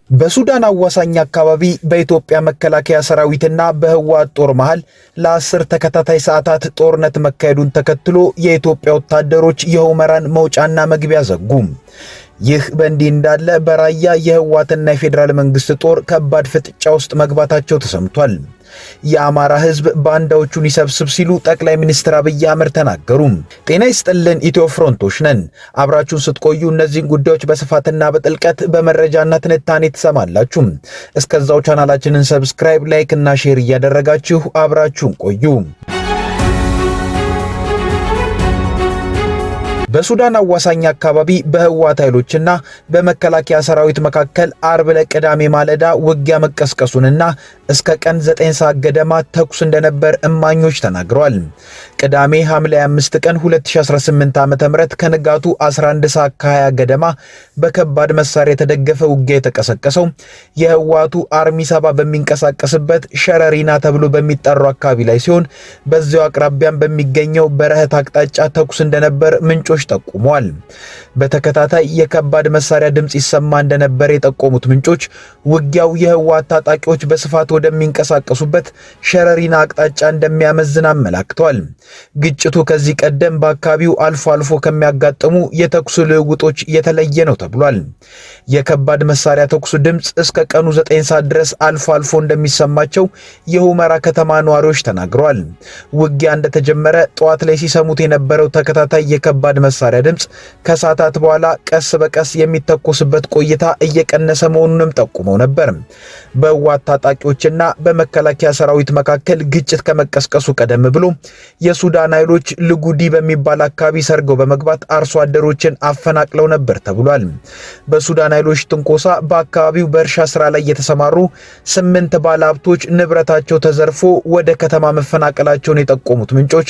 በሱዳን አዋሳኝ አካባቢ በኢትዮጵያ መከላከያ ሰራዊትና በህወሓት ጦር መሃል ለ10 ተከታታይ ሰዓታት ጦርነት መካሄዱን ተከትሎ የኢትዮጵያ ወታደሮች የሁመራን መውጫና መግቢያ ዘጉ። ይህ በእንዲህ እንዳለ በራያ የህወሓትና የፌዴራል መንግስት ጦር ከባድ ፍጥጫ ውስጥ መግባታቸው ተሰምቷል። የአማራ ህዝብ ባንዳዎቹን ይሰብስብ ሲሉ ጠቅላይ ሚኒስትር አብይ አህመድ ተናገሩ። ጤና ይስጥልን ኢትዮ ፍሮንቶች ነን። አብራችሁን ስትቆዩ እነዚህን ጉዳዮች በስፋትና በጥልቀት በመረጃና ትንታኔ ትሰማላችሁ። እስከዛው ቻናላችንን ሰብስክራይብ፣ ላይክ እና ሼር እያደረጋችሁ አብራችሁን ቆዩ። በሱዳን አዋሳኝ አካባቢ በህወሓት ኃይሎችና በመከላከያ ሰራዊት መካከል አርብ ለቅዳሜ ማለዳ ውጊያ መቀስቀሱንና እስከ ቀን 9 ሰዓት ገደማ ተኩስ እንደነበር እማኞች ተናግረዋል። ቅዳሜ ሐምሌ 5 ቀን 2018 ዓ.ም ከንጋቱ 11 ሰዓት ከ20 ገደማ በከባድ መሳሪያ የተደገፈ ውጊያ የተቀሰቀሰው የህወሓቱ አርሚ 7 በሚንቀሳቀስበት ሸረሪና ተብሎ በሚጠራው አካባቢ ላይ ሲሆን በዚያው አቅራቢያም በሚገኘው በረህት አቅጣጫ ተኩስ እንደነበር ምንጮች ጠቁመዋል። በተከታታይ የከባድ መሳሪያ ድምጽ ይሰማ እንደነበር የጠቆሙት ምንጮች ውጊያው የህወሓት ታጣቂዎች በስፋት ወደሚንቀሳቀሱበት ሸረሪና አቅጣጫ እንደሚያመዝን አመላክተዋል። ግጭቱ ከዚህ ቀደም በአካባቢው አልፎ አልፎ ከሚያጋጥሙ የተኩስ ልውውጦች የተለየ ነው ተብሏል። የከባድ መሳሪያ ተኩስ ድምጽ እስከ ቀኑ 9 ሰዓት ድረስ አልፎ አልፎ እንደሚሰማቸው የሁመራ ከተማ ነዋሪዎች ተናግረዋል። ውጊያ እንደተጀመረ ጠዋት ላይ ሲሰሙት የነበረው ተከታታይ የከባድ መሳሪያ ድምጽ ከሰዓታት በኋላ ቀስ በቀስ የሚተኮስበት ቆይታ እየቀነሰ መሆኑንም ጠቁመው ነበር። በህወሓት ታጣቂዎችና በመከላከያ ሰራዊት መካከል ግጭት ከመቀስቀሱ ቀደም ብሎ የሱዳን ኃይሎች ልጉዲ በሚባል አካባቢ ሰርገው በመግባት አርሶ አደሮችን አፈናቅለው ነበር ተብሏል። በሱዳን ኃይሎች ትንኮሳ በአካባቢው በእርሻ ስራ ላይ የተሰማሩ 8 ባለሀብቶች ንብረታቸው ተዘርፎ ወደ ከተማ መፈናቀላቸውን የጠቆሙት ምንጮች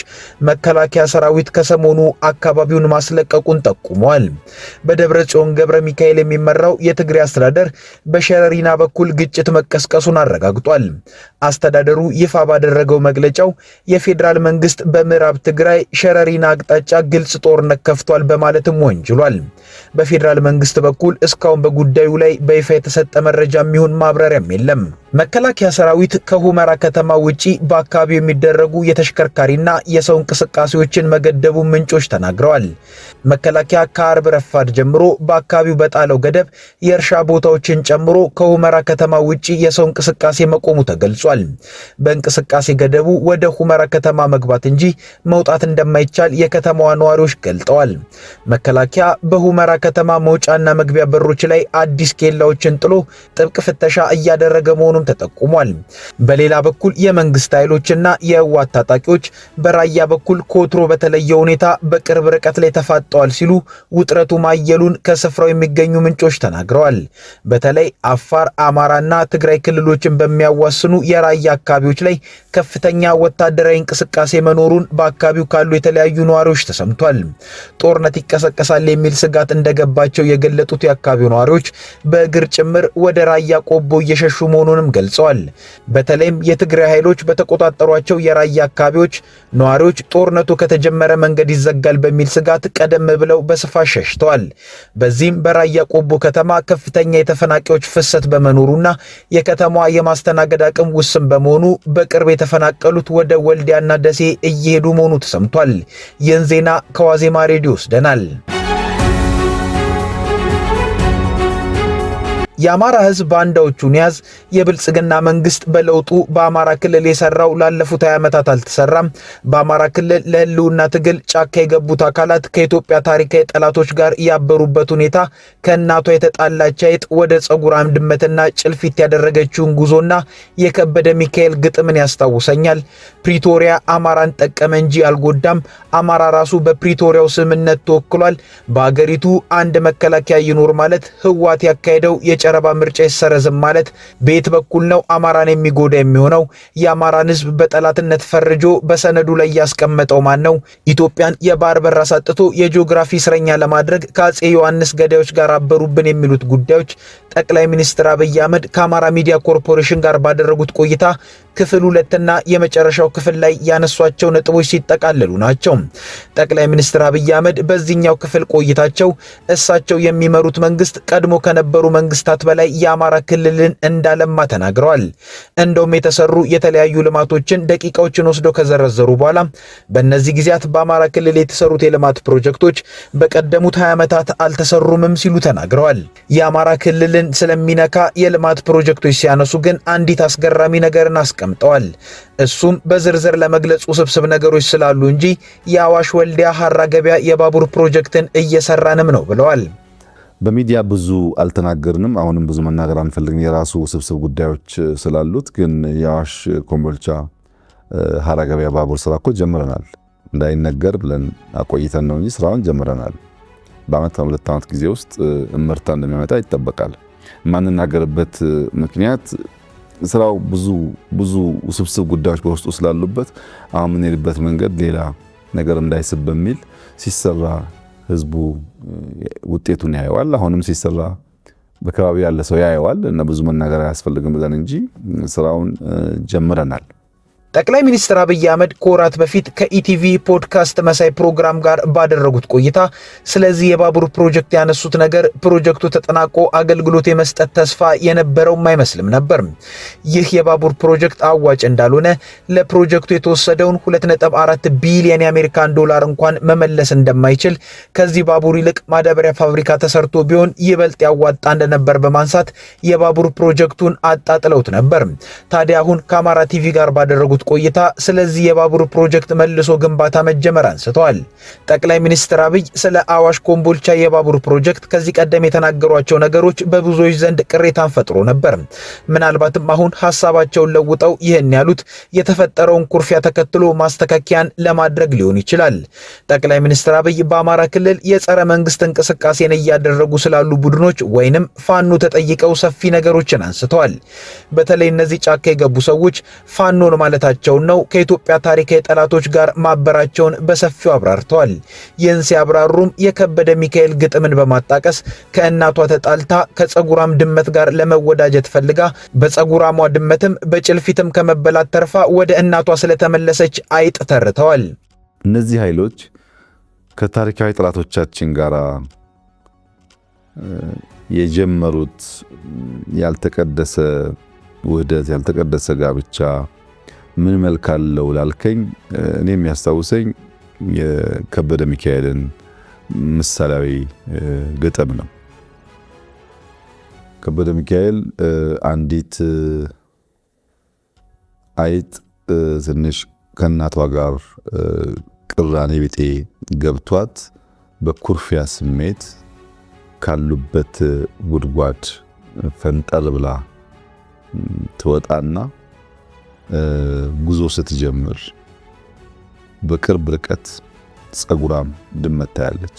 መከላከያ ሰራዊት ከሰሞኑ አካባቢውን ማስለቀቁን ጠቁመዋል። በደብረ ጽዮን ገብረ ሚካኤል የሚመራው የትግራይ አስተዳደር በሸረሪና በኩል ግጭት መቀስቀሱን አረጋግጧል። አስተዳደሩ ይፋ ባደረገው መግለጫው የፌዴራል መንግስት በምዕራብ ትግራይ ሸረሪና አቅጣጫ ግልጽ ጦርነት ከፍቷል በማለትም ወንጅሏል። በፌዴራል መንግስት በኩል እስካሁን በጉዳዩ ላይ በይፋ የተሰጠ መረጃ የሚሆን ማብራሪያም የለም። መከላከያ ሰራዊት ከሁመራ ከተማ ውጪ በአካባቢው የሚደረጉ የተሽከርካሪና የሰው እንቅስቃሴዎችን መገደቡ ምንጮች ተናግረዋል። መከላከያ ከአርብ ረፋድ ጀምሮ በአካባቢው በጣለው ገደብ የእርሻ ቦታዎችን ጨምሮ ከሁመራ ከተማ ውጪ የሰው እንቅስቃሴ መቆሙ ተገልጿል። በእንቅስቃሴ ገደቡ ወደ ሁመራ ከተማ መግባት እንጂ መውጣት እንደማይቻል የከተማዋ ነዋሪዎች ገልጠዋል። መከላከያ በሁመራ ከተማ መውጫና መግቢያ በሮች ላይ አዲስ ኬላዎችን ጥሎ ጥብቅ ፍተሻ እያደረገ መሆኑን ተጠቁሟል። በሌላ በኩል የመንግስት ኃይሎችና የህወሓት ታጣቂዎች በራያ በኩል ኮትሮ በተለየ ሁኔታ በቅርብ ርቀት ላይ ተፋጠዋል ሲሉ ውጥረቱ ማየሉን ከስፍራው የሚገኙ ምንጮች ተናግረዋል። በተለይ አፋር፣ አማራና ትግራይ ክልሎችን በሚያዋስኑ የራያ አካባቢዎች ላይ ከፍተኛ ወታደራዊ እንቅስቃሴ መኖሩን በአካባቢው ካሉ የተለያዩ ነዋሪዎች ተሰምቷል። ጦርነት ይቀሰቀሳል የሚል ስጋት እንደገባቸው የገለጡት የአካባቢው ነዋሪዎች በእግር ጭምር ወደ ራያ ቆቦ እየሸሹ መሆኑንም ገልጸዋል። በተለይም የትግራይ ኃይሎች በተቆጣጠሯቸው የራያ አካባቢዎች ነዋሪዎች ጦርነቱ ከተጀመረ መንገድ ይዘጋል በሚል ስጋት ቀደም ብለው በስፋት ሸሽተዋል። በዚህም በራያ ቆቦ ከተማ ከፍተኛ የተፈናቃዮች ፍሰት በመኖሩና የከተማዋ የማስተናገድ አቅም ውስን በመሆኑ በቅርብ የተፈናቀሉት ወደ ወልዲያና ደሴ እየሄዱ መሆኑ ተሰምቷል። ይህን ዜና ከዋዜማ ሬዲዮ ወስደናል። የአማራ ህዝብ ባንዳዎቹን ያዝ። የብልጽግና መንግስት በለውጡ በአማራ ክልል የሰራው ላለፉት 20 ዓመታት አልተሰራም። በአማራ ክልል ለህልውና ትግል ጫካ የገቡት አካላት ከኢትዮጵያ ታሪካዊ ጠላቶች ጋር ያበሩበት ሁኔታ ከእናቷ የተጣላች አይጥ ወደ ጸጉራም ድመትና ጭልፊት ያደረገችውን ጉዞና የከበደ ሚካኤል ግጥምን ያስታውሰኛል። ፕሪቶሪያ አማራን ጠቀመ እንጂ አልጎዳም። አማራ ራሱ በፕሪቶሪያው ስምምነት ተወክሏል። በአገሪቱ አንድ መከላከያ ይኖር ማለት ህወሓት ያካሄደው የጨረባ ምርጫ ይሰረዝም ማለት በየት በኩል ነው አማራን የሚጎዳ የሚሆነው? የአማራን ህዝብ በጠላትነት ፈርጆ በሰነዱ ላይ ያስቀመጠው ማን ነው? ኢትዮጵያን የባህር በር አሳጥቶ የጂኦግራፊ እስረኛ ለማድረግ ከአፄ ዮሐንስ ገዳዮች ጋር አበሩብን የሚሉት ጉዳዮች ጠቅላይ ሚኒስትር አብይ አህመድ ከአማራ ሚዲያ ኮርፖሬሽን ጋር ባደረጉት ቆይታ ክፍል 2ና የመጨረሻው ክፍል ላይ ያነሷቸው ነጥቦች ሲጠቃለሉ ናቸው። ጠቅላይ ሚኒስትር አብይ አህመድ በዚህኛው ክፍል ቆይታቸው እሳቸው የሚመሩት መንግስት ቀድሞ ከነበሩ መንግስታት በላይ የአማራ ክልልን እንዳለማ ተናግረዋል። እንደውም የተሰሩ የተለያዩ ልማቶችን ደቂቃዎችን ወስደው ከዘረዘሩ በኋላ በእነዚህ ጊዜያት በአማራ ክልል የተሰሩት የልማት ፕሮጀክቶች በቀደሙት 20 ዓመታት አልተሰሩምም ሲሉ ተናግረዋል። የአማራ ክልልን ስለሚነካ የልማት ፕሮጀክቶች ሲያነሱ ግን አንዲት አስገራሚ ነገርን አስቀምጠዋል። እሱም በዝርዝር ለመግለጽ ውስብስብ ነገሮች ስላሉ እንጂ የአዋሽ ወልዲያ ሐራ ገበያ የባቡር ፕሮጀክትን እየሰራንም ነው ብለዋል። በሚዲያ ብዙ አልተናገርንም፣ አሁንም ብዙ መናገር አንፈልግም የራሱ ውስብስብ ጉዳዮች ስላሉት። ግን የአዋሽ ኮምቦልቻ ሐራ ገበያ ባቡር ስራ እኮ ጀምረናል። እንዳይነገር ብለን አቆይተን ነው እንጂ ስራውን ጀምረናል። በአመት 2 ዓመት ጊዜ ውስጥ እምርታ እንደሚያመጣ ይጠበቃል። የማንናገርበት ምክንያት ስራው ብዙ ውስብስብ ጉዳዮች በውስጡ ስላሉበት አሁን የምንሄድበት መንገድ ሌላ ነገር እንዳይስብ በሚል ሲሰራ ህዝቡ ውጤቱን ያየዋል። አሁንም ሲሰራ በከባቢ ያለ ሰው ያየዋል እና ብዙ መናገር አያስፈልግም ብለን እንጂ ስራውን ጀምረናል። ጠቅላይ ሚኒስትር አብይ አህመድ ከወራት በፊት ከኢቲቪ ፖድካስት መሳይ ፕሮግራም ጋር ባደረጉት ቆይታ ስለዚህ የባቡር ፕሮጀክት ያነሱት ነገር ፕሮጀክቱ ተጠናቆ አገልግሎት የመስጠት ተስፋ የነበረውም አይመስልም ነበር። ይህ የባቡር ፕሮጀክት አዋጭ እንዳልሆነ፣ ለፕሮጀክቱ የተወሰደውን 2.4 ቢሊዮን የአሜሪካን ዶላር እንኳን መመለስ እንደማይችል፣ ከዚህ ባቡር ይልቅ ማዳበሪያ ፋብሪካ ተሰርቶ ቢሆን ይበልጥ ያዋጣ እንደነበር በማንሳት የባቡር ፕሮጀክቱን አጣጥለውት ነበር። ታዲያ አሁን ከአማራ ቲቪ ጋር ባደረጉት ቆይታ ስለዚህ የባቡር ፕሮጀክት መልሶ ግንባታ መጀመር አንስተዋል። ጠቅላይ ሚኒስትር አብይ ስለ አዋሽ ኮምቦልቻ የባቡር ፕሮጀክት ከዚህ ቀደም የተናገሯቸው ነገሮች በብዙዎች ዘንድ ቅሬታን ፈጥሮ ነበር። ምናልባትም አሁን ሐሳባቸውን ለውጠው ይህን ያሉት የተፈጠረውን ኩርፊያ ተከትሎ ማስተካከያን ለማድረግ ሊሆን ይችላል። ጠቅላይ ሚኒስትር አብይ በአማራ ክልል የጸረ መንግስት እንቅስቃሴን እያደረጉ ስላሉ ቡድኖች ወይንም ፋኖ ተጠይቀው ሰፊ ነገሮችን አንስተዋል። በተለይ እነዚህ ጫካ የገቡ ሰዎች ፋኖን ማለት ነው ከኢትዮጵያ ታሪካዊ ጠላቶች ጋር ማበራቸውን በሰፊው አብራርተዋል። ይህን ሲያብራሩም የከበደ ሚካኤል ግጥምን በማጣቀስ ከእናቷ ተጣልታ ከጸጉራም ድመት ጋር ለመወዳጀት ፈልጋ በጸጉራሟ ድመትም በጭልፊትም ከመበላት ተርፋ ወደ እናቷ ስለተመለሰች አይጥ ተርተዋል። እነዚህ ኃይሎች ከታሪካዊ ጠላቶቻችን ጋር የጀመሩት ያልተቀደሰ ውህደት፣ ያልተቀደሰ ጋብቻ ምን መልክ አለው ላልከኝ እኔ የሚያስታውሰኝ የከበደ ሚካኤልን ምሳሌያዊ ግጥም ነው። ከበደ ሚካኤል አንዲት አይጥ ትንሽ ከእናቷ ጋር ቅራኔ ቢጤ ገብቷት በኩርፊያ ስሜት ካሉበት ጉድጓድ ፈንጠር ብላ ትወጣና ጉዞ ስትጀምር በቅርብ ርቀት ጸጉራም ድመት ታያለች።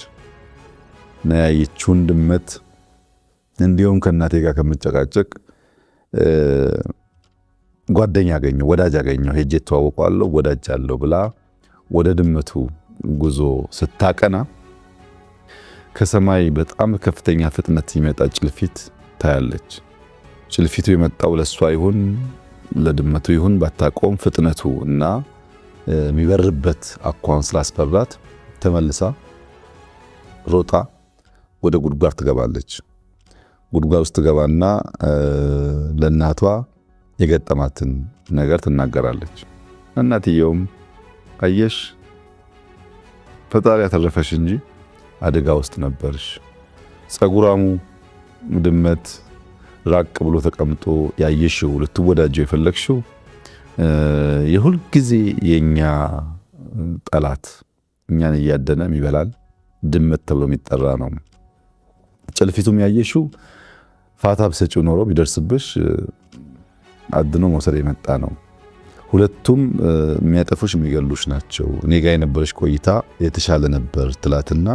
እና ያየችውን ድመት እንዲሁም ከእናቴ ጋር ከመጨቃጨቅ ጓደኛ አገኘው፣ ወዳጅ አገኘው፣ ሄጄ ተዋወቀዋለሁ፣ ወዳጅ አለው ብላ ወደ ድመቱ ጉዞ ስታቀና ከሰማይ በጣም ከፍተኛ ፍጥነት የሚመጣ ጭልፊት ታያለች። ጭልፊቱ የመጣው ለሷ ይሁን ለድመቱ ይሁን ባታቆም ፍጥነቱ እና የሚበርበት አኳን ስላስፈራት ተመልሳ ሮጣ ወደ ጉድጓድ ትገባለች። ጉድጓድ ውስጥ ትገባና ለእናቷ የገጠማትን ነገር ትናገራለች። እናትየውም አየሽ ፈጣሪ ያተረፈሽ እንጂ አደጋ ውስጥ ነበርሽ። ጸጉራሙ ድመት ራቅ ብሎ ተቀምጦ ያየሽው ልትወዳጀው የፈለግሽው የሁል ጊዜ የኛ ጠላት እኛን እያደነ የሚበላል ድመት ተብሎ የሚጠራ ነው። ጭልፊቱም ያየሽው ፋታ ብሰጪው ኖሮ ቢደርስብሽ አድኖ መውሰድ የመጣ ነው። ሁለቱም የሚያጠፉሽ የሚገሉሽ ናቸው። እኔ ጋር የነበረሽ ቆይታ የተሻለ ነበር ትላትና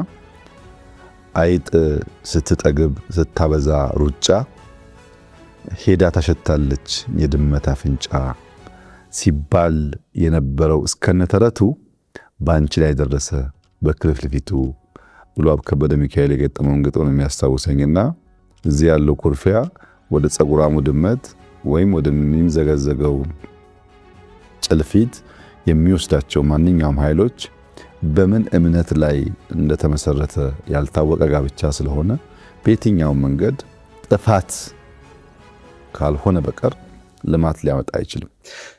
አይጥ ስትጠግብ ስታበዛ ሩጫ ሄዳ ታሸታለች የድመት አፍንጫ ሲባል የነበረው እስከነተረቱ ባንቺ ላይ ደረሰ በክልፍልፊቱ ብሎ ከበደ ሚካኤል የገጠመውን ግጥም የሚያስታውሰኝና እዚህ ያለው ኩርፊያ ወደ ጸጉራሙ ድመት ወይም ወደሚዘገዘገው ጭልፊት የሚወስዳቸው ማንኛውም ኃይሎች በምን እምነት ላይ እንደተመሰረተ ያልታወቀ ጋብቻ ስለሆነ በየትኛውም መንገድ ጥፋት ካልሆነ በቀር ልማት ሊያመጣ አይችልም።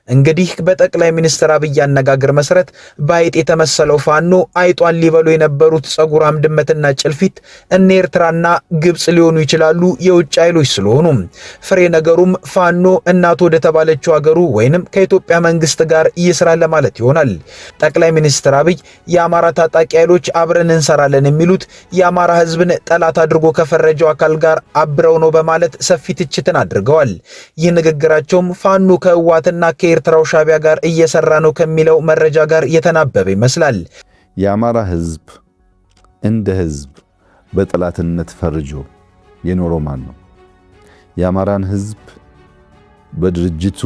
እንግዲህ በጠቅላይ ሚኒስትር አብይ አነጋገር መሰረት በአይጥ የተመሰለው ፋኖ አይጧን ሊበሉ የነበሩት ጸጉራም ድመትና ጭልፊት እነ ኤርትራና ግብጽ ሊሆኑ ይችላሉ የውጭ ኃይሎች ስለሆኑ። ፍሬ ነገሩም ፋኖ እናት ወደ ተባለችው ሀገሩ ወይንም ከኢትዮጵያ መንግስት ጋር ይስራ ለማለት ይሆናል። ጠቅላይ ሚኒስትር አብይ የአማራ ታጣቂ ኃይሎች አብረን እንሰራለን የሚሉት የአማራ ህዝብን ጠላት አድርጎ ከፈረጀው አካል ጋር አብረው ነው በማለት ሰፊ ትችትን አድርገዋል። ይህ ንግግራቸውም ፋኖ ከህወሓትና ከኤርትራው ሻዕቢያ ጋር እየሰራ ነው ከሚለው መረጃ ጋር የተናበበ ይመስላል። የአማራ ህዝብ እንደ ህዝብ በጠላትነት ፈርጆ የኖረው ማን ነው? የአማራን ህዝብ በድርጅቱ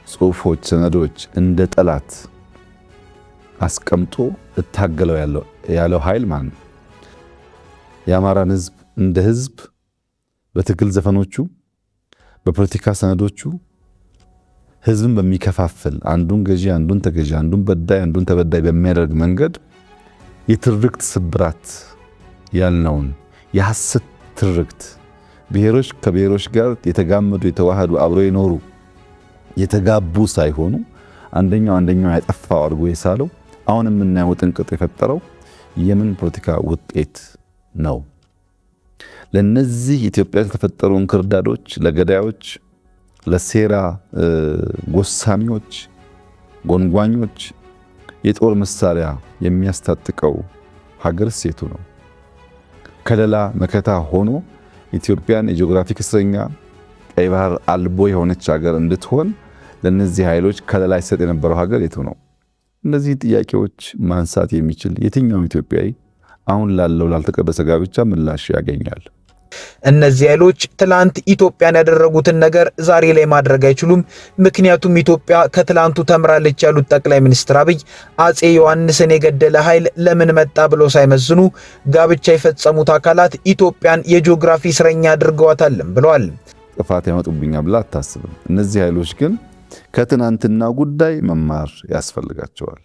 ጽሁፎች፣ ሰነዶች እንደ ጠላት አስቀምጦ እታገለው ያለው ኃይል ማን ነው? የአማራን ህዝብ እንደ ህዝብ በትግል ዘፈኖቹ፣ በፖለቲካ ሰነዶቹ ህዝብን በሚከፋፍል አንዱን ገዢ አንዱን ተገዢ፣ አንዱን በዳይ አንዱን ተበዳይ በሚያደርግ መንገድ የትርክት ስብራት ያልነውን የሐሰት ትርክት ብሔሮች ከብሔሮች ጋር የተጋመዱ የተዋሃዱ አብረው የኖሩ የተጋቡ ሳይሆኑ አንደኛው ያጠፋው አድርጎ የሳለው አሁን የምናየው ጥንቅጥ የፈጠረው የምን ፖለቲካ ውጤት ነው? ለነዚህ ኢትዮጵያ የተፈጠሩ እንክርዳዶች፣ ለገዳዮች፣ ለሴራ ጎሳሚዎች፣ ጎንጓኞች የጦር መሳሪያ የሚያስታጥቀው ሀገር ሴቱ ነው። ከለላ መከታ ሆኖ ኢትዮጵያን የጂኦግራፊክ እስረኛ ቀይ ባህር አልቦ የሆነች ሀገር እንድትሆን ለነዚህ ኃይሎች ከለላ ይሰጥ የነበረው ሀገር የቱ ነው? እነዚህ ጥያቄዎች ማንሳት የሚችል የትኛውም ኢትዮጵያዊ አሁን ላልተቀደሰ ጋብቻ ምላሽ ያገኛል። እነዚህ ኃይሎች ትላንት ኢትዮጵያን ያደረጉትን ነገር ዛሬ ላይ ማድረግ አይችሉም። ምክንያቱም ኢትዮጵያ ከትላንቱ ተምራለች ያሉት ጠቅላይ ሚኒስትር አብይ አፄ ዮሐንስን የገደለ ኃይል ለምን መጣ ብለው ሳይመዝኑ ጋብቻ የፈጸሙት አካላት ኢትዮጵያን የጂኦግራፊ እስረኛ አድርገዋታልም ብለዋል። ጥፋት ያመጡብኛል ብላ አታስብም። እነዚህ ኃይሎች ግን ከትናንትና ጉዳይ መማር ያስፈልጋቸዋል።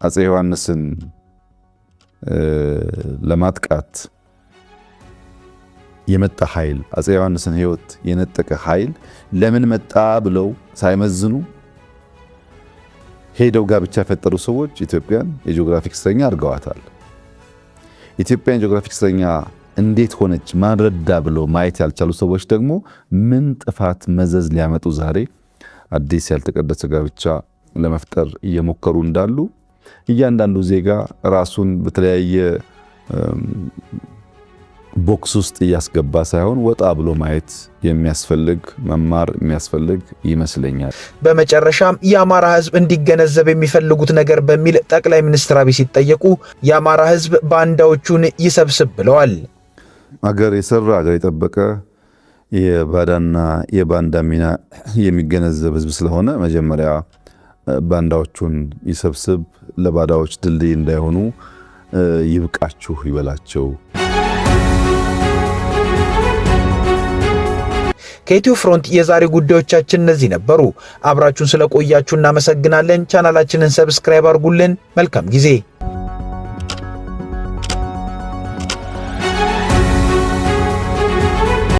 አፄ ዮሐንስን ለማጥቃት የመጣ ኃይል፣ አፄ ዮሐንስን ሕይወት የነጠቀ ኃይል ለምን መጣ ብለው ሳይመዝኑ ሄደው ጋብቻ የፈጠሩ ሰዎች ኢትዮጵያን የጂኦግራፊክ እስረኛ አድርገዋታል። ኢትዮጵያን የጂኦግራፊክ እስረኛ እንዴት ሆነች ማንረዳ ብለው ማየት ያልቻሉ ሰዎች ደግሞ ምን ጥፋት መዘዝ ሊያመጡ ዛሬ አዲስ ያልተቀደሰ ጋብቻ ለመፍጠር እየሞከሩ እንዳሉ እያንዳንዱ ዜጋ ራሱን በተለያየ ቦክስ ውስጥ እያስገባ ሳይሆን ወጣ ብሎ ማየት የሚያስፈልግ መማር የሚያስፈልግ ይመስለኛል። በመጨረሻም የአማራ ሕዝብ እንዲገነዘብ የሚፈልጉት ነገር በሚል ጠቅላይ ሚኒስትር አብይ ሲጠየቁ የአማራ ሕዝብ ባንዳዎቹን ይሰብስብ ብለዋል። አገር የሰራ አገር የጠበቀ የባዳና የባንዳ ሚና የሚገነዘብ ሕዝብ ስለሆነ መጀመሪያ ባንዳዎቹን ይሰብስብ፣ ለባዳዎች ድልድይ እንዳይሆኑ ይብቃችሁ ይበላቸው። ከኢትዮ ፍሮንት የዛሬ ጉዳዮቻችን እነዚህ ነበሩ። አብራችሁን ስለቆያችሁ እናመሰግናለን። ቻናላችንን ሰብስክራይብ አድርጉልን። መልካም ጊዜ